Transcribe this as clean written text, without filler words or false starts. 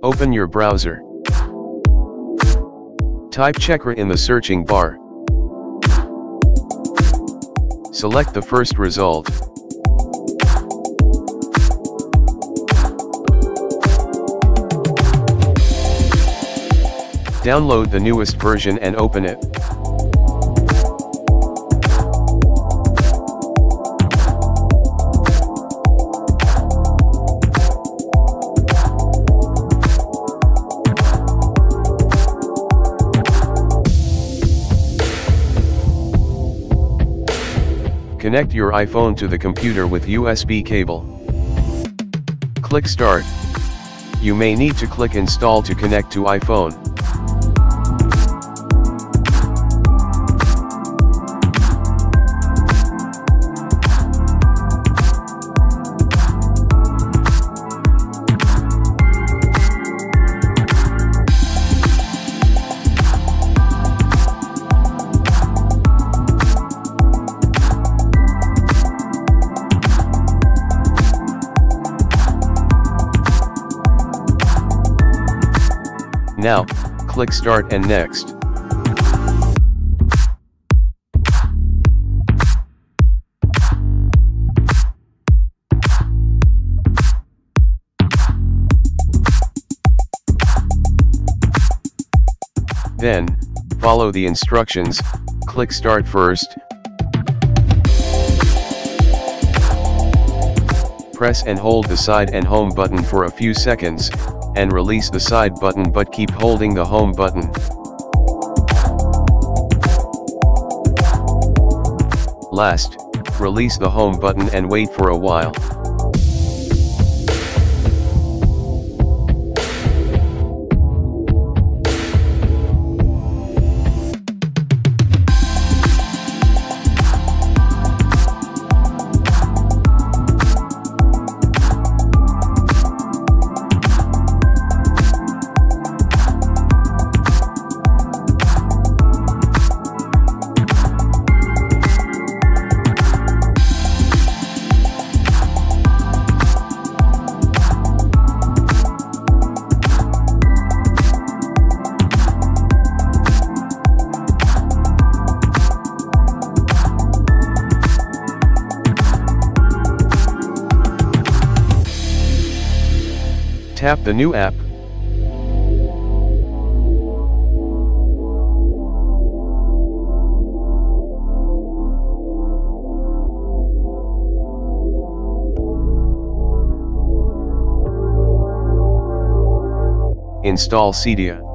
Open your browser. Type Checkra in the searching bar. Select the first result. Download the newest version and open it. Connect your iPhone to the computer with USB cable. Click Start. You may need to click Install to connect to iPhone. Now, click Start and Next. Then, follow the instructions, click Start first. Press and hold the side and home button for a few seconds, and release the side button but keep holding the home button. Last, release the home button and wait for a while. Tap the new app. Install Cydia.